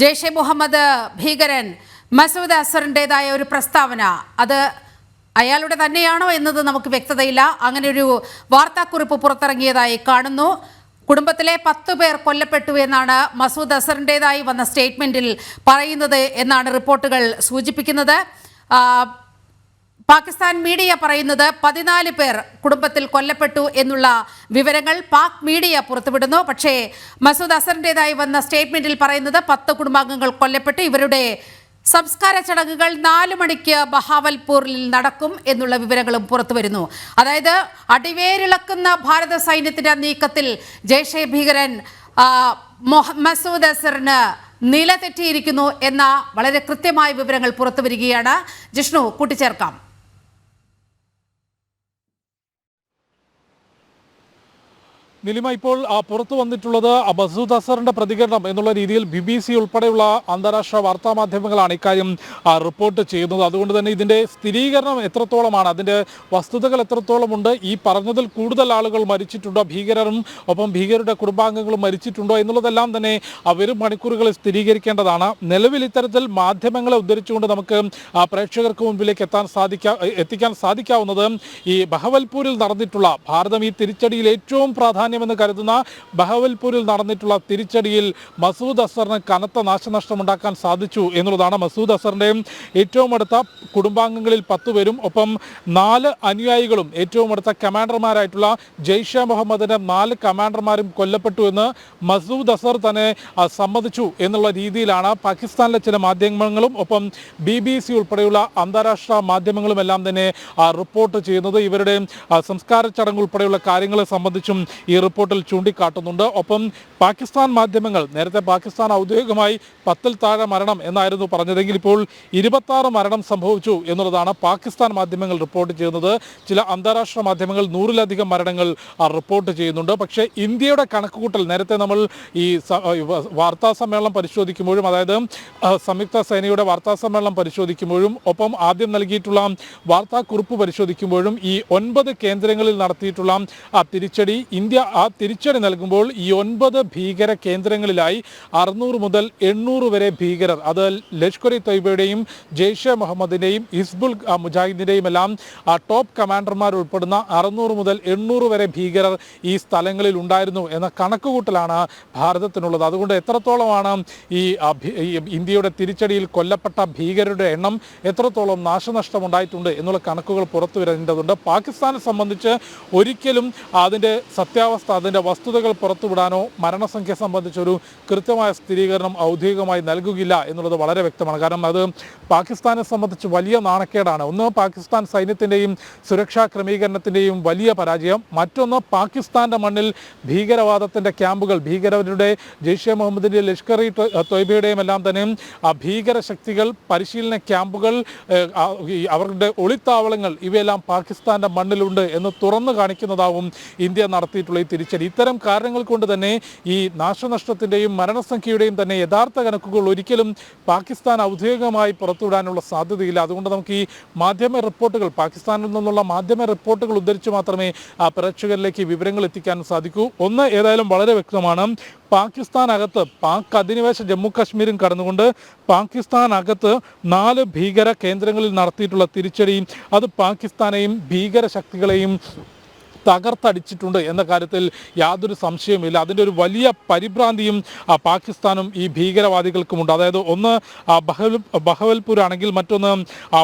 ജെയ്ഷെ മുഹമ്മദ് ഭീകരൻ മസൂദ് അസറിൻ്റെതായ ഒരു പ്രസ്താവന, അത് അയാളുടെ തന്നെയാണോ എന്നത് നമുക്ക് വ്യക്തതയില്ല. അങ്ങനെ ഒരു വാർത്താക്കുറിപ്പ് പുറത്തിറങ്ങിയതായി കാണുന്നു. കുടുംബത്തിലെ 10 പേർ കൊല്ലപ്പെട്ടു എന്നാണ് മസൂദ് അസറിൻ്റെതായി വന്ന സ്റ്റേറ്റ്മെന്റിൽ പറയുന്നത് എന്നാണ് റിപ്പോർട്ടുകൾ സൂചിപ്പിക്കുന്നത്. പാകിസ്ഥാൻ മീഡിയ പറയുന്നത് 14 പേർ കുടുംബത്തിൽ കൊല്ലപ്പെട്ടു എന്നുള്ള വിവരങ്ങൾ പാക് മീഡിയ പുറത്തുവിടുന്നു. പക്ഷേ മസൂദ് അസറിൻ്റെതായി വന്ന സ്റ്റേറ്റ്മെന്റിൽ പറയുന്നത് 10 കുടുംബാംഗങ്ങൾ കൊല്ലപ്പെട്ടു. ഇവരുടെ സംസ്കാര ചടങ്ങുകൾ 4 മണിക്ക് ബഹാവൽപൂരിൽ നടക്കും എന്നുള്ള വിവരങ്ങളും പുറത്തു വരുന്നു. അതായത് അടിവേരിളക്കുന്ന ഭാരത സൈന്യത്തിന്റെ നീക്കത്തിൽ ജെയ്ഷെ ഭീകരൻ മസൂദ് അസറിന് നിലതെറ്റിയിരിക്കുന്നു എന്ന വളരെ കൃത്യമായ വിവരങ്ങൾ പുറത്തു വരികയാണ്. ജിഷ്ണു, കൂട്ടിച്ചേർക്കാം. നിലിമ, ഇപ്പോൾ പുറത്തു വന്നിട്ടുള്ളത് മസൂദ് അസറിന്റെ പ്രതികരണം എന്നുള്ള രീതിയിൽ BBC ഉൾപ്പെടെയുള്ള അന്താരാഷ്ട്ര വാർത്താ മാധ്യമങ്ങളാണ് ഇക്കാര്യം റിപ്പോർട്ട് ചെയ്യുന്നത്. അതുകൊണ്ട് തന്നെ ഇതിന്റെ സ്ഥിരീകരണം എത്രത്തോളമാണ്, അതിന്റെ വസ്തുതകൾ എത്രത്തോളമുണ്ട്, ഈ പറഞ്ഞതിൽ കൂടുതൽ ആളുകൾ മരിച്ചിട്ടുണ്ടോ, ഭീകരരും ഒപ്പം ഭീകരരുടെ കുടുംബാംഗങ്ങളും മരിച്ചിട്ടുണ്ടോ എന്നുള്ളതെല്ലാം തന്നെ വരും മണിക്കൂറുകളിൽ സ്ഥിരീകരിക്കേണ്ടതാണ്. നിലവിൽ ഇത്തരത്തിൽ മാധ്യമങ്ങളെ ഉദ്ധരിച്ചുകൊണ്ട് നമുക്ക് പ്രേക്ഷകർക്ക് മുൻപിലേക്ക് എത്തിക്കാൻ സാധിക്കാവുന്നത് ഈ ബഹവൽപൂരിൽ നടന്നിട്ടുള്ള ഭാരതം ഈ തിരിച്ചടിയിൽ ഏറ്റവും പ്രാധാന്യമെന്ന് കരുതുന്ന ബഹവൽപൂരിൽ നടന്നിട്ടുള്ള തിരിച്ചടിയിൽ മസൂദ് അസറിന് കനത്ത നാശനഷ്ടമുണ്ടാക്കാൻ സാധിച്ചു എന്നുള്ളതാണ്. മസൂദ് അസറിന്റെ ഏറ്റവും അടുത്ത കുടുംബാംഗങ്ങളിൽ 10 പേരും ഒപ്പം 4 അനുയായികളും ഏറ്റവും അടുത്ത കമാൻഡർമാരായിട്ടുള്ള ജെയ്ഷെ മുഹമ്മദിന്റെ 4 കമാൻഡർമാരും കൊല്ലപ്പെട്ടു എന്ന് മസൂദ് അസർ തന്നെ സമ്മതിച്ചു എന്നുള്ള രീതിയിലാണ് പാകിസ്ഥാനിലെ ചില മാധ്യമങ്ങളും ഒപ്പം BBC ഉൾപ്പെടെയുള്ള അന്താരാഷ്ട്ര മാധ്യമങ്ങളും എല്ലാം തന്നെ റിപ്പോർട്ട് ചെയ്യുന്നത്. ഇവരുടെ സംസ്കാര ചടങ്ങ് ഉൾപ്പെടെയുള്ള കാര്യങ്ങളെ സംബന്ധിച്ചും ഈ റിപ്പോർട്ടിൽ ചൂണ്ടിക്കാട്ടുന്നുണ്ട്. ഒപ്പം പാകിസ്ഥാൻ മാധ്യമങ്ങൾ നേരത്തെ പാകിസ്ഥാൻ ഔദ്യോഗികമായി 10-ൽ താഴെ മരണം എന്നായിരുന്നു പറഞ്ഞതെങ്കിൽ ഇപ്പോൾ 26 മരണം സംഭവിച്ചു എന്നുള്ളതാണ് പാകിസ്ഥാൻ മാധ്യമങ്ങൾ റിപ്പോർട്ട് ചെയ്യുന്നത്. ചില അന്താരാഷ്ട്ര മാധ്യമങ്ങൾ 100-ലധികം മരണങ്ങൾ റിപ്പോർട്ട് ചെയ്യുന്നുണ്ട്. പക്ഷേ ഇന്ത്യയുടെ കണക്കുകൂട്ടൽ നേരത്തെ നമ്മൾ ഈ വാർത്താ സമ്മേളനം പരിശോധിക്കുമ്പോഴും, അതായത് സംയുക്ത സേനയുടെ വാർത്താ സമ്മേളനം പരിശോധിക്കുമ്പോഴും ഒപ്പം ആദ്യം നൽകിയിട്ടുള്ള വാർത്താക്കുറിപ്പ് പരിശോധിക്കുമ്പോഴും ഈ 9 കേന്ദ്രങ്ങളിൽ നടത്തിയിട്ടുള്ള തിരിച്ചടി, ഇന്ത്യ തിരിച്ചടി നൽകുമ്പോൾ ഈ 9 ഭീകര കേന്ദ്രങ്ങളിലായി 600 മുതൽ 800 വരെ ഭീകരർ, അത് ലഷ്കർ ഇ തൊയ്ബയുടെയും ജെയ്ഷെ മുഹമ്മദിന്റെയും ഹിസ്ബുൾ മുജാഹിദിന്റെയും എല്ലാം ടോപ്പ് കമാൻഡർമാർ ഉൾപ്പെടുന്ന 600 മുതൽ 800 വരെ ഭീകരർ ഈ സ്ഥലങ്ങളിൽ ഉണ്ടായിരുന്നു എന്ന കണക്കുകൂട്ടലാണ് ഭാരതത്തിനുള്ളത്. അതുകൊണ്ട് എത്രത്തോളമാണ് ഈ ഇന്ത്യയുടെ തിരിച്ചടിയിൽ കൊല്ലപ്പെട്ട ഭീകരരുടെ എണ്ണം, എത്രത്തോളം നാശനഷ്ടം ഉണ്ടായിട്ടുണ്ട് എന്നുള്ള കണക്കുകൾ പുറത്തു വരേണ്ടതുണ്ട്. പാകിസ്ഥാനെ സംബന്ധിച്ച് ഒരിക്കലും അതിൻ്റെ സത്യാവസ്ഥ, അതിൻ്റെ വസ്തുതകൾ പുറത്തുവിടാനോ മരണസംഖ്യ സംബന്ധിച്ചൊരു കൃത്യമായ സ്ഥിരീകരണം ഔദ്യോഗികമായി നൽകുകയില്ല എന്നുള്ളത് വളരെ വ്യക്തമാണ്. കാരണം അത് പാകിസ്ഥാനെ സംബന്ധിച്ച് വലിയ നാണക്കേടാണ്. ഒന്ന്, പാകിസ്ഥാൻ സൈന്യത്തിൻ്റെയും സുരക്ഷാ ക്രമീകരണത്തിൻ്റെയും വലിയ പരാജയം. മറ്റൊന്ന്, പാകിസ്ഥാൻ്റെ മണ്ണിൽ ഭീകരവാദത്തിൻ്റെ ക്യാമ്പുകൾ, ഭീകരരുടെ ജെയ്ഷെ മുഹമ്മദിൻ്റെയും ലഷ്കർ ഇ തൊയ്ബയുടെയും എല്ലാം തന്നെ ഭീകര ശക്തികൾ, പരിശീലന ക്യാമ്പുകൾ, അവരുടെ ഒളിത്താവളങ്ങൾ, ഇവയെല്ലാം പാകിസ്ഥാൻ്റെ മണ്ണിലുണ്ട് എന്ന് തുറന്നു കാണിക്കുന്നതാവും ഇന്ത്യ നടത്തിയിട്ടുള്ള ഈ തിരിച്ചടി. ഇത്തരം കാരണങ്ങൾ കൊണ്ട് തന്നെ ഈ നാശനഷ്ടത്തിൻ്റെയും മരണസംഖ്യയുടെയും തന്നെ യഥാർത്ഥ കണക്കുകൾ ഒരിക്കലും പാകിസ്ഥാൻ ഔദ്യോഗികമായി പുറത്തുവിടാനുള്ള സാധ്യതയില്ല. അതുകൊണ്ട് നമുക്ക് ഈ മാധ്യമ റിപ്പോർട്ടുകൾ, പാകിസ്ഥാനിൽ നിന്നുള്ള മാധ്യമ റിപ്പോർട്ടുകൾ ഉദ്ധരിച്ച് മാത്രമേ പ്രേക്ഷകരിലേക്ക് വിവരങ്ങൾ എത്തിക്കാൻ സാധിക്കൂ. ഒന്ന് ഏതായാലും വളരെ വ്യക്തമാണ്, പാകിസ്ഥാനകത്ത്, പാക് അധിനിവേശ ജമ്മു കാശ്മീരും കടന്നുകൊണ്ട് പാകിസ്ഥാനകത്ത് 4 ഭീകര കേന്ദ്രങ്ങളിൽ നടത്തിയിട്ടുള്ള തിരിച്ചടി അത് പാകിസ്ഥാനെയും ഭീകര ശക്തികളെയും തകർത്തടിച്ചിട്ടുണ്ട് എന്ന കാര്യത്തിൽ യാതൊരു സംശയവുമില്ല. അതിൻ്റെ ഒരു വലിയ പരിഭ്രാന്തിയും പാകിസ്ഥാനും ഈ ഭീകരവാദികൾക്കുമുണ്ട്. അതായത് ഒന്ന് ബഹവൽപൂർ ആണെങ്കിൽ, മറ്റൊന്ന്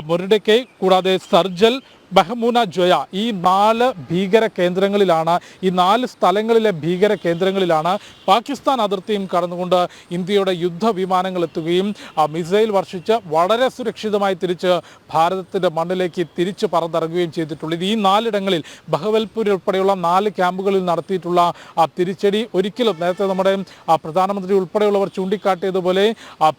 മുരഡക്കെ, കൂടാതെ സർജൽ, ബഹമൂന ജോയ, ഈ 4 ഭീകര കേന്ദ്രങ്ങളിലാണ്, ഈ 4 സ്ഥലങ്ങളിലെ ഭീകര കേന്ദ്രങ്ങളിലാണ് പാകിസ്ഥാൻ അതിർത്തിയും കടന്നുകൊണ്ട് ഇന്ത്യയുടെ യുദ്ധവിമാനങ്ങൾ എത്തുകയും മിസൈൽ വർഷിച്ച് വളരെ സുരക്ഷിതമായി തിരിച്ച് ഭാരതത്തിൻ്റെ മണ്ണിലേക്ക് തിരിച്ച് പറന്നിറങ്ങുകയും ചെയ്തിട്ടുള്ളത്. ഈ 4 ഇടങ്ങളിൽ ബഹവൽപൂർ ഉൾപ്പെടെയുള്ള 4 ക്യാമ്പുകളിൽ നടത്തിയിട്ടുള്ള തിരിച്ചടി ഒരിക്കലും നേരത്തെ നമ്മുടെ പ്രധാനമന്ത്രി ഉൾപ്പെടെയുള്ളവർ ചൂണ്ടിക്കാട്ടിയതുപോലെ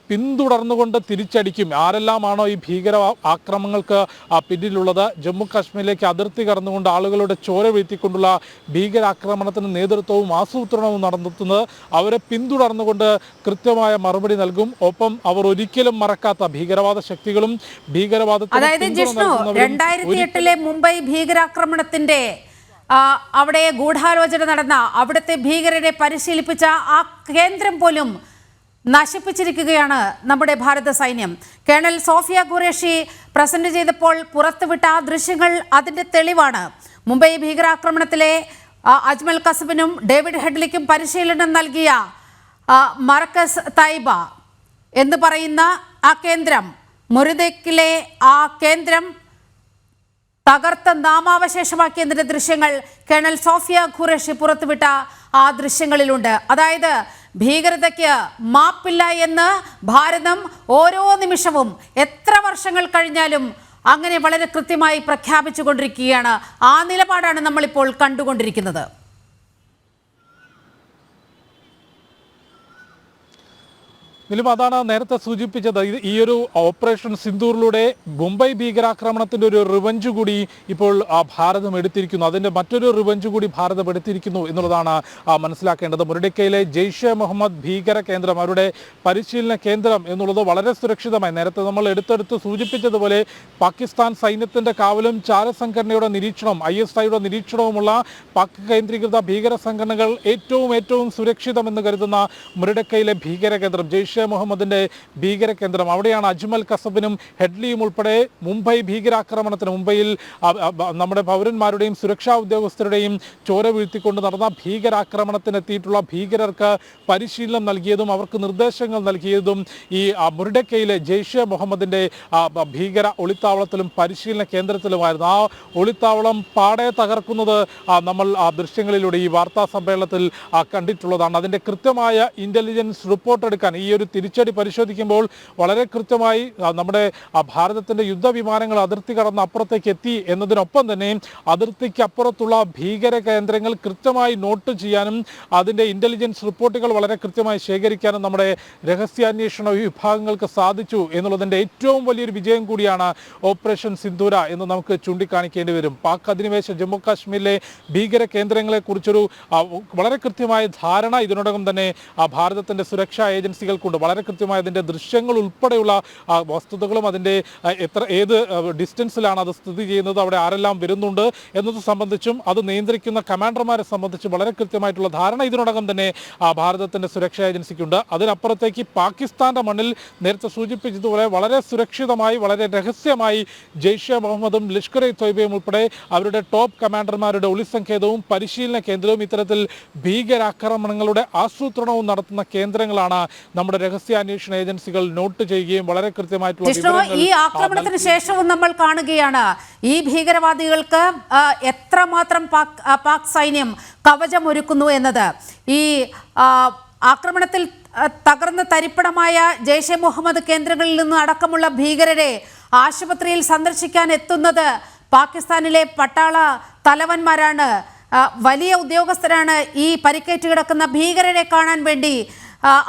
പിന്തുടർന്നുകൊണ്ട് തിരിച്ചടിക്കും. ആരെല്ലാമാണോ ഈ ഭീകര ആക്രമണങ്ങൾക്ക് പിന്നിലുള്ളത്, ജമ്മു കാശ്മീരിലേക്ക് അതിർത്തി കടന്നുകൊണ്ട് ആളുകളുടെ ചോര വീഴ്ത്തിക്കൊണ്ടുള്ള ഭീകരാക്രമണത്തിന് നേതൃത്വവും ആസൂത്രണവും നടത്തുന്നത്, അവരെ പിന്തുടർന്നുകൊണ്ട് കൃത്യമായ മറുപടി നൽകും. ഒപ്പം അവർ ഒരിക്കലും മറക്കാത്ത ഭീകരവാദ ശക്തികളും ഭീകരവാദത്തിന്, അതായത് ജിഷ്ണു 2008 മുംബൈ ഭീകരാക്രമണത്തിന്റെ അവിടെ ഗൂഢാലോചന നടന്ന, അവിടുത്തെ ഭീകരരെ പരിശീലിപ്പിച്ച ആ കേന്ദ്രം പോലും നശിപ്പിച്ചിരിക്കുകയാണ് നമ്മുടെ ഭാരത സൈന്യം. കേണൽ സോഫിയ ഖുറേഷി പ്രസന്റ് ചെയ്തപ്പോൾ പുറത്തുവിട്ട ആ ദൃശ്യങ്ങൾ അതിന്റെ തെളിവാണ്. മുംബൈ ഭീകരാക്രമണത്തിലെ അജ്മൽ കസബിനും ഡേവിഡ് ഹെഡ്ലിക്കും പരിശീലനം നൽകിയ മർക്കസ് തൈബ എന്ന് പറയുന്ന ആ കേന്ദ്രം, മുറിദക്കിലെ ആ കേന്ദ്രം തകർത്ത് നാമാവശേഷമാക്കിയതിന്റെ ദൃശ്യങ്ങൾ കേണൽ സോഫിയ ഖുറേഷി പുറത്തുവിട്ട ആ ദൃശ്യങ്ങളിലുണ്ട്. അതായത് ഭീകരതയ്ക്ക് മാപ്പില്ല എന്ന് ഭാരതം ഓരോ നിമിഷവും എത്ര വർഷങ്ങൾ കഴിഞ്ഞാലും അങ്ങനെ വളരെ കൃത്യമായി പ്രഖ്യാപിച്ചുകൊണ്ടിരിക്കുകയാണ്. ആ നിലപാടാണ് നമ്മളിപ്പോൾ കണ്ടുകൊണ്ടിരിക്കുന്നത്. നിലും അതാണ് നേരത്തെ സൂചിപ്പിച്ചത്. ഈ ഒരു ഓപ്പറേഷൻ സിന്ദൂറിലൂടെ മുംബൈ ഭീകരാക്രമണത്തിൻ്റെ ഒരു റിവഞ്ച് കൂടി ഇപ്പോൾ ഭാരതം എടുത്തിരിക്കുന്നു. അതിൻ്റെ മറ്റൊരു റിവഞ്ച് കൂടി ഭാരതം എടുത്തിരിക്കുന്നു എന്നുള്ളതാണ് മനസ്സിലാക്കേണ്ടത്. മുരടിക്കയിലെ ജെയ്ഷെ മുഹമ്മദ് ഭീകര കേന്ദ്രം, അവരുടെ പരിശീലന കേന്ദ്രം എന്നുള്ളത് വളരെ സുരക്ഷിതമായി, നേരത്തെ നമ്മൾ എടുത്തെടുത്ത് സൂചിപ്പിച്ചതുപോലെ പാകിസ്ഥാൻ സൈന്യത്തിൻ്റെ കാവലും ചാരസംഘടനയുടെ നിരീക്ഷണം, ISIയുടെ നിരീക്ഷണവുമുള്ള പാക് കേന്ദ്രീകൃത ഭീകര സംഘടനകൾ ഏറ്റവും സുരക്ഷിതമെന്ന് കരുതുന്ന മുരടിക്കയിലെ ഭീകര കേന്ദ്രം, ജെയ്ഷെ മുഹമ്മദിന്റെ ഭീകര കേന്ദ്രം, അവിടെയാണ് അജ്മൽ കസബിനും ഹെഡ്ലിയും ഉൾപ്പെടെ മുംബൈ ഭീകരാക്രമണത്തിന്, മുംബൈയിൽ നമ്മുടെ പൗരന്മാരുടെയും സുരക്ഷാ ഉദ്യോഗസ്ഥരുടെയും ചോര വീഴ്ത്തിക്കൊണ്ട് നടന്ന ഭീകരാക്രമണത്തിനെത്തിയിട്ടുള്ള ഭീകരർക്ക് പരിശീലനം നൽകിയതും അവർക്ക് നിർദ്ദേശങ്ങൾ നൽകിയതും ഈ മുരടിക്കയിലെ ജെയ്ഷെ മുഹമ്മദിന്റെ ഭീകര ഒളിത്താവളത്തിലും പരിശീലന കേന്ദ്രത്തിലുമായിരുന്നു. ആ ഒളിത്താവളം പാടെ തകർക്കുന്നത് നമ്മൾ ദൃശ്യങ്ങളിലൂടെ ഈ വാർത്താ സമ്മേളനത്തിൽ കണ്ടിട്ടുള്ളതാണ്. അതിൻ്റെ കൃത്യമായ ഇന്റലിജൻസ് റിപ്പോർട്ട് എടുക്കാൻ, ഈ ഒരു തിരിച്ചടി പരിശോധിക്കുമ്പോൾ വളരെ കൃത്യമായി നമ്മുടെ ഭാരതത്തിൻ്റെ യുദ്ധവിമാനങ്ങൾ അതിർത്തി കടന്ന് അപ്പുറത്തേക്ക് എത്തി എന്നതിനൊപ്പം തന്നെ അതിർത്തിക്ക് അപ്പുറത്തുള്ള ഭീകര കേന്ദ്രങ്ങൾ കൃത്യമായി നോട്ട് ചെയ്യാനും അതിൻ്റെ ഇൻ്റലിജൻസ് റിപ്പോർട്ടുകൾ വളരെ കൃത്യമായി ശേഖരിക്കാനും നമ്മുടെ രഹസ്യാന്വേഷണ വിഭാഗങ്ങൾക്ക് സാധിച്ചു എന്നുള്ളതിൻ്റെ ഏറ്റവും വലിയൊരു വിജയം കൂടിയാണ് ഓപ്പറേഷൻ സിന്ദൂര എന്ന് നമുക്ക് ചൂണ്ടിക്കാണിക്കേണ്ടി വരും. പാക് അധിനിവേശ ജമ്മു കാശ്മീരിലെ ഭീകര കേന്ദ്രങ്ങളെക്കുറിച്ചൊരു വളരെ കൃത്യമായ ധാരണ ഇതിനോടകം തന്നെ ഭാരതത്തിൻ്റെ സുരക്ഷാ ഏജൻസികൾക്കുണ്ട്. വളരെ കൃത്യമായ അതിൻ്റെ ദൃശ്യങ്ങൾ ഉൾപ്പെടെയുള്ള വസ്തുതകളും അതിൻ്റെ ഏത് ഡിസ്റ്റൻസിലാണ് അത് സ്ഥിതി ചെയ്യുന്നത്, അവിടെ ആരെല്ലാം വരുന്നുണ്ട് എന്നത് സംബന്ധിച്ചും അത് നിയന്ത്രിക്കുന്ന കമാൻഡർമാരെ സംബന്ധിച്ചും വളരെ കൃത്യമായിട്ടുള്ള ധാരണ ഇതിനോടകം തന്നെ ഭാരതത്തിൻ്റെ സുരക്ഷാ ഏജൻസിക്കുണ്ട്. അതിനപ്പുറത്തേക്ക് പാകിസ്ഥാൻ്റെ മണ്ണിൽ നേരത്തെ സൂചിപ്പിച്ചതുപോലെ വളരെ സുരക്ഷിതമായി, വളരെ രഹസ്യമായി ജെയ്ഷെ മുഹമ്മദും ലഷ്കർ-ഇ തൊയ്ബയും ഉൾപ്പെടെ അവരുടെ ടോപ്പ് കമാൻഡർമാരുടെ ഒളിസങ്കേതവും പരിശീലന കേന്ദ്രവും ഇത്തരത്തിൽ ഭീകരാക്രമണങ്ങളുടെ ആസൂത്രണവും നടത്തുന്ന കേന്ദ്രങ്ങളാണ് നമ്മുടെ രഹസ്യാന്വേഷണ ഏജൻസികൾ നോട്ട് ചെയ്യുകയും വളരെ കൃത്യമായിട്ടുള്ള ഈ ആക്രമണത്തിന് ശേഷവും നമ്മൾ കാണുകയാണ് ഈ ഭീകരവാദികൾക്ക് എത്രമാത്രം പാക് സൈന്യം കവചമൊരുക്കുന്നു എന്നത്. ഈ ആക്രമണത്തിൽ തകർന്ന് തരിപ്പണമായ ജെയ്ഷെ മുഹമ്മദ് കേന്ദ്രങ്ങളിൽ നിന്ന് അടക്കമുള്ള ഭീകരരെ ആശുപത്രിയിൽ സന്ദർശിക്കാൻ എത്തുന്നത് പാകിസ്ഥാനിലെ പട്ടാള തലവന്മാരാണ്, വലിയ ഉദ്യോഗസ്ഥരാണ്. ഈ പരിക്കേറ്റ് കിടക്കുന്ന ഭീകരരെ കാണാൻ വേണ്ടി,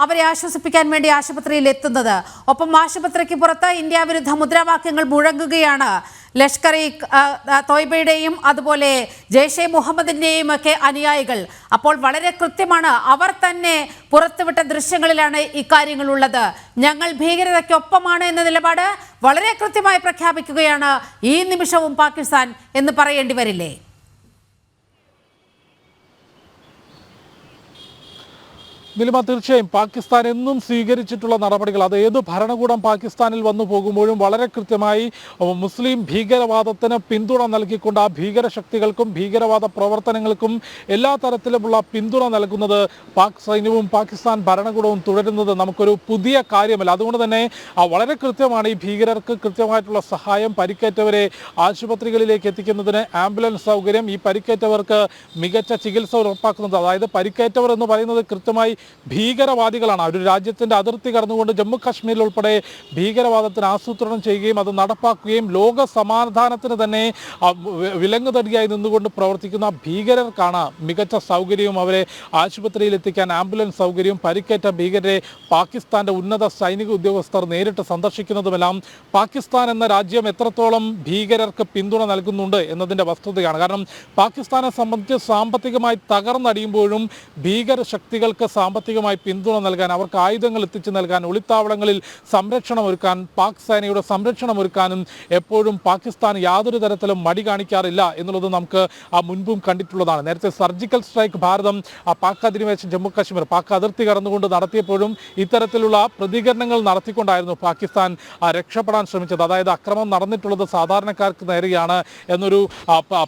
അവരെ ആശ്വസിപ്പിക്കാൻ വേണ്ടി ആശുപത്രിയിൽ എത്തുന്നത്. ഒപ്പം ആശുപത്രിക്ക് പുറത്ത് ഇന്ത്യ വിരുദ്ധ മുദ്രാവാക്യങ്ങൾ മുഴങ്ങുകയാണ് ലഷ്കർ-ഇ തോയ്ബയുടെയും അതുപോലെ ജെയ്ഷെ മുഹമ്മദിൻ്റെയും ഒക്കെ അനുയായികൾ. അപ്പോൾ വളരെ കൃത്യമാണ്, അവർ തന്നെ പുറത്തുവിട്ട ദൃശ്യങ്ങളിലാണ് ഇക്കാര്യങ്ങളുള്ളത്. ഞങ്ങൾ ഭീകരതയ്ക്കൊപ്പമാണ് എന്ന നിലപാട് വളരെ കൃത്യമായി പ്രഖ്യാപിക്കുകയാണ് ഈ നിമിഷവും പാകിസ്ഥാൻ എന്ന് പറയേണ്ടി വരില്ലേ? നിലിമ, തീർച്ചയായും പാകിസ്ഥാൻ എന്നും സ്വീകരിച്ചിട്ടുള്ള നടപടികൾ, അത് ഏത് ഭരണകൂടം പാകിസ്ഥാനിൽ വന്നു പോകുമ്പോഴും വളരെ കൃത്യമായി മുസ്ലിം ഭീകരവാദത്തിന് പിന്തുണ നൽകിക്കൊണ്ട് ആ ഭീകര ശക്തികൾക്കും ഭീകരവാദ പ്രവർത്തനങ്ങൾക്കും എല്ലാ തരത്തിലുമുള്ള പിന്തുണ നൽകുന്നത് പാക് സൈന്യവും പാകിസ്ഥാൻ ഭരണകൂടവും തുടരുന്നത് നമുക്കൊരു പുതിയ കാര്യമല്ല. അതുകൊണ്ട് തന്നെ വളരെ കൃത്യമാണ് ഈ ഭീകരർക്ക് കൃത്യമായിട്ടുള്ള സഹായം, പരിക്കേറ്റവരെ ആശുപത്രികളിലേക്ക് എത്തിക്കുന്നതിന് ആംബുലൻസ് സൗകര്യം, ഈ പരിക്കേറ്റവർക്ക് മികച്ച ചികിത്സ ഉറപ്പാക്കുന്നത്. അതായത് പരിക്കേറ്റവർ എന്ന് പറയുന്നത് കൃത്യമായി ഭീകരവാദികളാണ്. ഒരു രാജ്യത്തിൻ്റെ അതിർത്തി കടന്നുകൊണ്ട് ജമ്മു കാശ്മീരിൽ ഉൾപ്പെടെ ഭീകരവാദത്തിന് ആസൂത്രണം ചെയ്യുകയും അത് നടപ്പാക്കുകയും ലോക സമാധാനത്തിന് തന്നെ വിലങ്ങ് തടിയായി നിന്നുകൊണ്ട് പ്രവർത്തിക്കുന്ന ഭീകരർക്കാണ് മികച്ച സൗകര്യവും അവരെ ആശുപത്രിയിൽ എത്തിക്കാൻ ആംബുലൻസ് സൗകര്യവും പരിക്കേറ്റ ഭീകരരെ പാകിസ്ഥാൻ്റെ ഉന്നത സൈനിക ഉദ്യോഗസ്ഥർ നേരിട്ട് സന്ദർശിക്കുന്നതുമെല്ലാം പാകിസ്ഥാൻ എന്ന രാജ്യം എത്രത്തോളം ഭീകരർക്ക് പിന്തുണ നൽകുന്നുണ്ട് എന്നതിൻ്റെ വസ്തുതയാണ്. കാരണം പാകിസ്ഥാനെ സംബന്ധിച്ച് സാമ്പത്തികമായി തകർന്നടിയുമ്പോഴും ഭീകര ശക്തികൾക്ക് സാമ്പത്തികമായി പിന്തുണ നൽകാൻ, അവർക്ക് ആയുധങ്ങൾ എത്തിച്ചു നൽകാൻ, ഒളിത്താവളങ്ങളിൽ സംരക്ഷണം ഒരുക്കാൻ, പാക് സേനയുടെ സംരക്ഷണം ഒരുക്കാനും എപ്പോഴും പാകിസ്ഥാൻ യാതൊരു തരത്തിലും മടി കാണിക്കാറില്ല എന്നുള്ളത് നമുക്ക് മുൻപും കണ്ടിട്ടുള്ളതാണ്. നേരത്തെ സർജിക്കൽ സ്ട്രൈക്ക് ഭാരതം പാക് അധിനിവേശ ജമ്മു കാശ്മീർ പാക് അതിർത്തി കടന്നുകൊണ്ട് നടത്തിയപ്പോഴും ഇത്തരത്തിലുള്ള പ്രതികരണങ്ങൾ നടത്തിക്കൊണ്ടായിരുന്നു പാകിസ്ഥാൻ രക്ഷപ്പെടാൻ ശ്രമിച്ചത്. അതായത് അക്രമം നടന്നിട്ടുള്ളത് സാധാരണക്കാർക്ക് നേരെയാണ് എന്നൊരു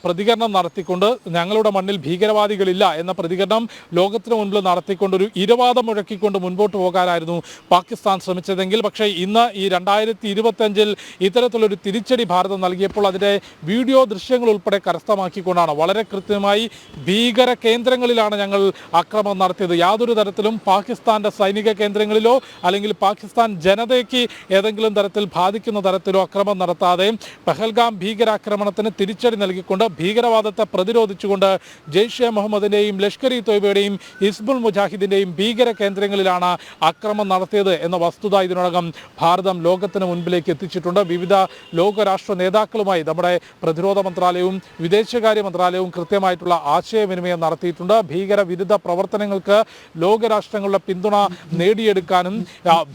പ്രതികരണം നടത്തിക്കൊണ്ട്, ഞങ്ങളുടെ മണ്ണിൽ ഭീകരവാദികളില്ല എന്ന പ്രതികരണം ലോകത്തിന് മുൻപിൽ നടത്തിക്കൊണ്ട് ഒരു ഇരവാദം മുഴക്കിക്കൊണ്ട് മുൻപോട്ട് പോകാനായിരുന്നു പാകിസ്ഥാൻ ശ്രമിച്ചതെങ്കിൽ, പക്ഷേ ഇന്ന് ഈ 2025 ഇത്തരത്തിലൊരു തിരിച്ചടി ഭാരതം നൽകിയപ്പോൾ അതിൻ്റെ വീഡിയോ ദൃശ്യങ്ങൾ ഉൾപ്പെടെ കരസ്ഥമാക്കിക്കൊണ്ടാണ് വളരെ കൃത്യമായി ഭീകര കേന്ദ്രങ്ങളിലാണ് ഞങ്ങൾ ആക്രമണം നടത്തിയത്, യാതൊരു തരത്തിലും പാകിസ്ഥാന്റെ സൈനിക കേന്ദ്രങ്ങളിലോ അല്ലെങ്കിൽ പാകിസ്ഥാൻ ജനതയ്ക്ക് ഏതെങ്കിലും തരത്തിൽ ബാധിക്കുന്ന തരത്തിലോ അക്രമം നടത്താതെ പഹൽഗാം ഭീകരാക്രമണത്തിന് തിരിച്ചടി നൽകിക്കൊണ്ട് ഭീകരവാദത്തെ പ്രതിരോധിച്ചുകൊണ്ട് ജെയ്ഷെ മുഹമ്മദിന്റെയും ലഷ്കർ ഇ തോയ്ബയുടെയും ഹിസ്ബുൾ മുജാഹിദിന്റെയും ഭീകര കേന്ദ്രങ്ങളിലാണ് ആക്രമണം നടത്തിയത് എന്ന വസ്തുത ഇതിനോടകം ഭാരതം ലോകത്തിന് മുൻപിലേക്ക് എത്തിച്ചിട്ടുണ്ട്. വിവിധ ലോകരാഷ്ട്ര നേതാക്കളുമായി നമ്മുടെ പ്രതിരോധ മന്ത്രാലയവും വിദേശകാര്യ മന്ത്രാലയവും കൃത്യമായിട്ടുള്ള ആശയവിനിമയം നടത്തിയിട്ടുണ്ട്. ഭീകരവിരുദ്ധ പ്രവർത്തനങ്ങൾക്ക് ലോകരാഷ്ട്രങ്ങളുടെ പിന്തുണ നേടിയെടുക്കാനും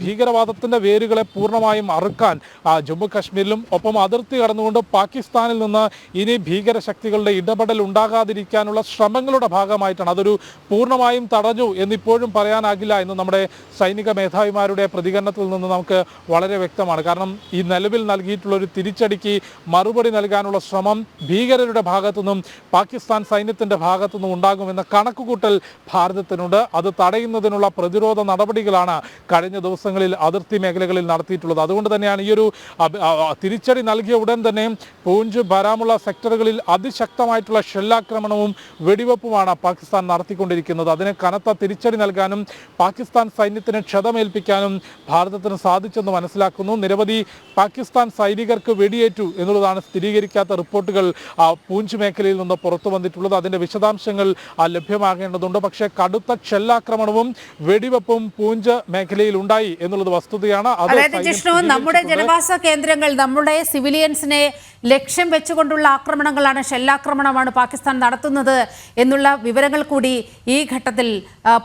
ഭീകരവാദത്തിന്റെ വേരുകളെ പൂർണ്ണമായും അറുക്കാൻ ജമ്മു കാശ്മീരിലും ഒപ്പം അതിർത്തി കടന്നുകൊണ്ട് പാകിസ്ഥാനിൽ നിന്ന് ഇനി ഭീകര ശക്തികളുടെ ഇടപെടൽ ഉണ്ടാകാതിരിക്കാനുള്ള ശ്രമങ്ങളുടെ ഭാഗമായിട്ടാണ്. അതൊരു പൂർണ്ണമായും തടഞ്ഞു എന്നിപ്പോഴും പറയാനാകില്ല എന്ന് നമ്മുടെ സൈനിക മേധാവിമാരുടെ പ്രതികരണത്തിൽ നിന്ന് നമുക്ക് വളരെ വ്യക്തമാണ്. കാരണം ഈ നിലവിൽ നൽകിയിട്ടുള്ള ഒരു തിരിച്ചടിക്ക് മറുപടി നൽകാനുള്ള ശ്രമം ഭീകരരുടെ ഭാഗത്തുനിന്നും പാകിസ്ഥാൻ സൈന്യത്തിന്റെ ഭാഗത്തുനിന്നും ഉണ്ടാകുമെന്ന കണക്കുകൂട്ടൽ ഭാരതത്തിനുണ്ട്. അത് തടയുന്നതിനുള്ള പ്രതിരോധ നടപടികളാണ് കഴിഞ്ഞ ദിവസങ്ങളിൽ അതിർത്തി മേഖലകളിൽ നടത്തിയിട്ടുള്ളത്. അതുകൊണ്ട് തന്നെയാണ് ഈ ഒരു തിരിച്ചടി നൽകിയ ഉടൻ തന്നെ പൂഞ്ച്, ബാരാമുള്ള സെക്ടറുകളിൽ അതിശക്തമായിട്ടുള്ള ഷെല്ലാക്രമണവും വെടിവെപ്പുമാണ് പാകിസ്ഥാൻ നടത്തിക്കൊണ്ടിരിക്കുന്നത്. അതിന് കനത്ത തിരിച്ചടി നൽകാനും പാകിസ്ഥാൻ സൈന്യത്തിന് ക്ഷതമേൽപ്പിക്കാനും ഭാരതത്തിന് സാധിച്ചെന്ന് മനസ്സിലാക്കുന്നു. നിരവധി പാകിസ്ഥാൻ സൈനികർക്ക് വെടിയേറ്റു എന്നുള്ളതാണ് സ്ഥിരീകരിക്കാത്ത റിപ്പോർട്ടുകൾ പൂഞ്ച് മേഖലയിൽ നിന്ന് പുറത്തു വന്നിട്ടുള്ളത്. അതിന്റെ വിശദാംശങ്ങൾ ലഭ്യമാകേണ്ടതുണ്ട്. പക്ഷേ കടുത്ത ഷെല്ലാക്രമണവും വെടിവെപ്പും പൂഞ്ച് മേഖലയിൽ ഉണ്ടായി എന്നുള്ളത് വസ്തുതയാണ്. അതായത് ജിഷ്ണു, നമ്മുടെ ജനവാസ കേന്ദ്രങ്ങൾ, നമ്മുടെ സിവിലിയൻസിനെ ലക്ഷ്യം വെച്ചുകൊണ്ടുള്ള ആക്രമണങ്ങളാണ്, ഷെല്ലാക്രമണമാണ് പാകിസ്ഥാൻ നടത്തുന്നത് എന്നുള്ള വിവരങ്ങൾ കൂടി ഈ ഘട്ടത്തിൽ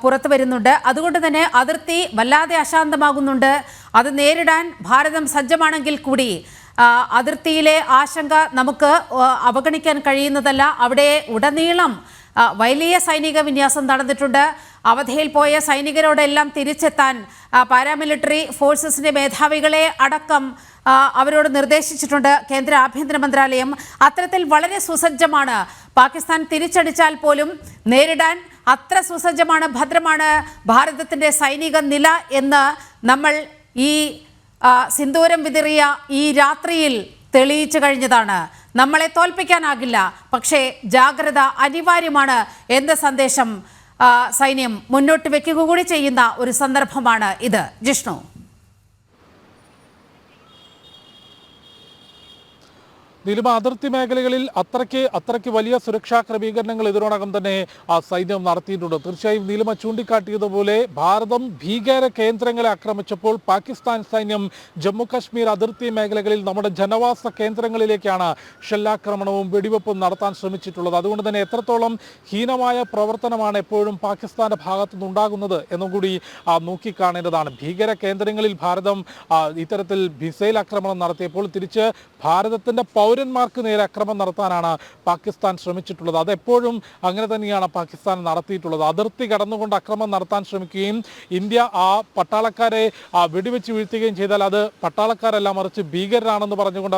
പുറത്തു വരുന്നുണ്ട്. അതുകൊണ്ട് തന്നെ അതിർത്തി വല്ലാതെ അശാന്തമാകുന്നുണ്ട്. അത് നേരിടാൻ ഭാരതം സജ്ജമാണെങ്കിൽ കൂടി അതിർത്തിയിലെ ആശങ്ക നമുക്ക് അവഗണിക്കാൻ കഴിയുന്നതല്ല. അവിടെ ഉടനീളം വലിയ സൈനിക വിന്യാസം നടന്നിട്ടുണ്ട്. അവധിയിൽ പോയ സൈനികരോടെല്ലാം തിരിച്ചെത്താൻ പാരാമിലിറ്ററി ഫോഴ്സസിന്റെ മേധാവികളെ അടക്കം അവരോട് നിർദ്ദേശിച്ചിട്ടുണ്ട് കേന്ദ്ര ആഭ്യന്തര മന്ത്രാലയം. അത്തരത്തിൽ വളരെ സുസജ്ജമാണ്. പാകിസ്ഥാൻ തിരിച്ചടിച്ചാൽ പോലും നേരിടാൻ അത്ര സുസജ്ജമാണ്, ഭദ്രമാണ് ഭാരതത്തിന്റെ സൈനിക നില എന്ന് നമ്മൾ ഈ സിന്ദൂരം വിതറിയ ഈ രാത്രിയിൽ തെളിയിച്ചു കഴിഞ്ഞതാണ്. നമ്മളെ തോൽപ്പിക്കാനാകില്ല, പക്ഷേ ജാഗ്രത അനിവാര്യമാണ് എന്ന സന്ദേശം സൈന്യം മുന്നോട്ട് വെക്കുക കൂടി ചെയ്യുന്ന ഒരു സന്ദർഭമാണ് ഇത്. ജിഷ്ണു, നീലിമ, അതിർത്തി മേഖലകളിൽ അത്രയ്ക്ക് വലിയ സുരക്ഷാ ക്രമീകരണങ്ങൾ ഇതിനോടകം തന്നെ സൈന്യം നടത്തിയിട്ടുണ്ട്. തീർച്ചയായും നീലിമ ചൂണ്ടിക്കാട്ടിയതുപോലെ ഭാരതം ഭീകര കേന്ദ്രങ്ങളെ ആക്രമിച്ചപ്പോൾ പാകിസ്ഥാൻ സൈന്യം ജമ്മു കാശ്മീർ അതിർത്തി മേഖലകളിൽ നമ്മുടെ ജനവാസ കേന്ദ്രങ്ങളിലേക്കാണ് ഷെല്ലാക്രമണവും വെടിവെപ്പും നടത്താൻ ശ്രമിച്ചിട്ടുള്ളത്. അതുകൊണ്ട് തന്നെ എത്രത്തോളം ഹീനമായ പ്രവർത്തനമാണ് എപ്പോഴും പാകിസ്ഥാന്റെ ഭാഗത്തുനിന്ന് ഉണ്ടാകുന്നത് എന്നും കൂടി നോക്കിക്കാണേണ്ടതാണ്. ഭീകര കേന്ദ്രങ്ങളിൽ ഭാരതം ഇത്തരത്തിൽ മിസൈൽ ആക്രമണം നടത്തിയപ്പോൾ തിരിച്ച് ഭാരതത്തിന്റെ പൗരന്മാർക്ക് നേരെ അക്രമം നടത്താനാണ് പാകിസ്ഥാൻ ശ്രമിച്ചിട്ടുള്ളത്. അതെപ്പോഴും അങ്ങനെ തന്നെയാണ് പാകിസ്ഥാൻ നടത്തിയിട്ടുള്ളത്. അതിർത്തി കടന്നുകൊണ്ട് അക്രമം നടത്താൻ ശ്രമിക്കുകയും ഇന്ത്യ ആ പട്ടാളക്കാരെ വെടിവെച്ച് വീഴ്ത്തുകയും ചെയ്താൽ അത് പട്ടാളക്കാരല്ല, മറിച്ച് ഭീകരരാണെന്ന് പറഞ്ഞുകൊണ്ട്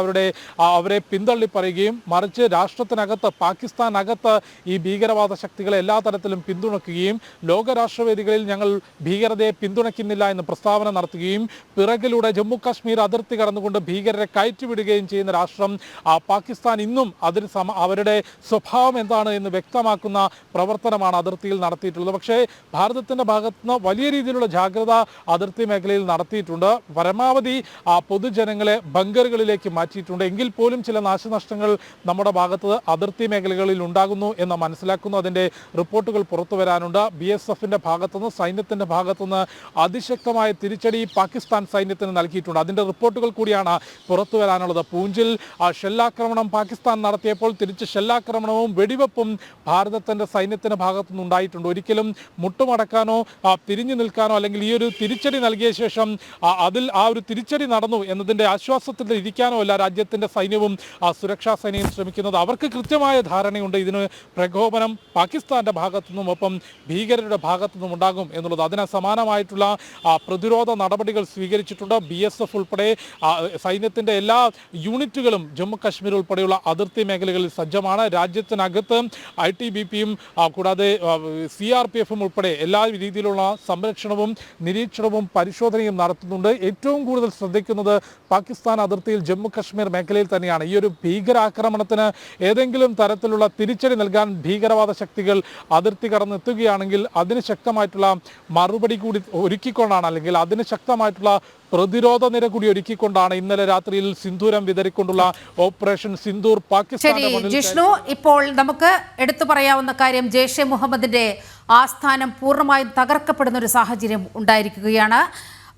അവരെ പിന്തള്ളി പറയുകയും മറിച്ച് രാഷ്ട്രത്തിനകത്ത് പാകിസ്ഥാനകത്ത് ഈ ഭീകരവാദ ശക്തികളെ എല്ലാ തരത്തിലും പിന്തുണയ്ക്കുകയും ലോകരാഷ്ട്രവേദികളിൽ ഞങ്ങൾ ഭീകരതയെ പിന്തുണയ്ക്കുന്നില്ല എന്ന് പ്രസ്താവന നടത്തുകയും പിറകിലൂടെ ജമ്മു കാശ്മീർ അതിർത്തി കടന്നുകൊണ്ട് ഭീകരരെ കയറ്റിവിടുകയും ചെയ്യുന്ന രാഷ്ട്രം പാകിസ്ഥാൻ ഇന്നും അവരുടെ സ്വഭാവം എന്താണ് എന്ന് വ്യക്തമാക്കുന്ന പ്രവർത്തനമാണ് അതിർത്തിയിൽ നടത്തിയിട്ടുള്ളത്. പക്ഷേ ഭാരതത്തിന്റെ ഭാഗത്തുനിന്ന് വലിയ രീതിയിലുള്ള ജാഗ്രത അതിർത്തി മേഖലയിൽ നടത്തിയിട്ടുണ്ട്. പരമാവധി പൊതുജനങ്ങളെ ബങ്കറുകളിലേക്ക് മാറ്റിയിട്ടുണ്ട്. എങ്കിൽ പോലും ചില നാശനഷ്ടങ്ങൾ നമ്മുടെ ഭാഗത്ത് അതിർത്തി മേഖലകളിൽ ഉണ്ടാകുന്നു എന്ന് മനസ്സിലാക്കുന്നു. അതിൻ്റെ റിപ്പോർട്ടുകൾ പുറത്തു വരാനുണ്ട്. BSFന്റെ ഭാഗത്തുനിന്ന്, സൈന്യത്തിന്റെ ഭാഗത്തുനിന്ന് അതിശക്തമായ തിരിച്ചടി പാകിസ്ഥാൻ സൈന്യത്തിന് നൽകിയിട്ടുണ്ട്. അതിൻ്റെ റിപ്പോർട്ടുകൾ കൂടിയാണ് പുറത്തു വരാനുള്ളത്. പൂഞ്ചിൽ ഷെല്ലാക്രമണം പാകിസ്ഥാൻ നടത്തിയപ്പോൾ തിരിച്ച് ഷെല്ലാക്രമണവും വെടിവെപ്പും ഭാരതത്തിന്റെ സൈന്യത്തിന്റെ ഭാഗത്തു നിന്നുണ്ടായിട്ടുണ്ട്. ഒരിക്കലും മുട്ടുമടക്കാനോ തിരിഞ്ഞു നിൽക്കാനോ അല്ലെങ്കിൽ ഈ ഒരു തിരിച്ചടി നൽകിയ ശേഷം അതിൽ ആ ഒരു തിരിച്ചടി നടന്നു എന്നതിന്റെ ആശ്വാസത്തിൽ ഇരിക്കാനോ അല്ല രാജ്യത്തിന്റെ സൈന്യവും സുരക്ഷാ സേനയും ശ്രമിക്കുന്നത്. അവർക്ക് കൃത്യമായ ധാരണയുണ്ട് ഇതിന് പ്രകോപനം പാകിസ്ഥാന്റെ ഭാഗത്തു നിന്നും ഒപ്പം ഭീകരരുടെ ഭാഗത്തു നിന്നും ഉണ്ടാകും എന്നുള്ളത്. അതിന് സമാനമായിട്ടുള്ള പ്രതിരോധ നടപടികൾ സ്വീകരിച്ചിട്ടുണ്ട്. BSF ഉൾപ്പെടെ സൈന്യത്തിന്റെ എല്ലാ യൂണിറ്റുകളും ജമ്മു കാശ്മീർ ഉൾപ്പെടെയുള്ള അതിർത്തി മേഖലകളിൽ സജ്ജമാണ്. രാജ്യത്തിനകത്ത് ITBPയും കൂടാതെ CRPFും ഉൾപ്പെടെ എല്ലാ രീതിയിലുള്ള സംരക്ഷണവും നിരീക്ഷണവും പരിശോധനയും നടത്തുന്നുണ്ട്. ഏറ്റവും കൂടുതൽ ശ്രദ്ധിക്കുന്നത് പാകിസ്ഥാൻ അതിർത്തിയിൽ ജമ്മു കാശ്മീർ മേഖലയിൽ തന്നെയാണ്. ഈ ഒരു ഭീകരാക്രമണത്തിന് ഏതെങ്കിലും തരത്തിലുള്ള തിരിച്ചടി നൽകാൻ ഭീകരവാദ ശക്തികൾ അതിർത്തി കടന്നെത്തുകയാണെങ്കിൽ അതിന് ശക്തമായിട്ടുള്ള മറുപടി കൂടി ഒരുക്കിക്കൊണ്ടാണ് അല്ലെങ്കിൽ അതിന് ശക്തമായിട്ടുള്ള പ്രതിരോധ നിര കൂടി ഒരുക്കിക്കൊണ്ടാണ് ഇന്നലെ രാത്രിയിൽ സിന്ദൂരം വിതറിക്കൊണ്ടുള്ള ഓപ്പറേഷൻ സിന്ദൂർ പാകിസ്ഥാന്റെ മുന്നിൽ. ജിഷ്ണു, ഇപ്പോൾ നമുക്ക് എടുത്തു പറയാവുന്ന കാര്യം ജെയ്ഷെ മുഹമ്മദിന്റെ ആസ്ഥാനം പൂർണ്ണമായും തകർക്കപ്പെടുന്ന ഒരു സാഹചര്യം ഉണ്ടായിരിക്കുകയാണ്.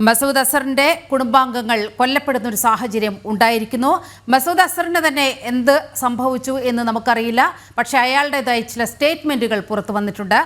മസൂദ് അസറിന്റെ കുടുംബാംഗങ്ങൾ കൊല്ലപ്പെടുന്ന ഒരു സാഹചര്യം ഉണ്ടായിരിക്കുന്നു. മസൂദ് അസറിന് തന്നെ എന്ത് സംഭവിച്ചു എന്ന് നമുക്കറിയില്ല. പക്ഷേ അയാളുടേതായി ചില സ്റ്റേറ്റ്മെന്റുകൾ പുറത്തു വന്നിട്ടുണ്ട്.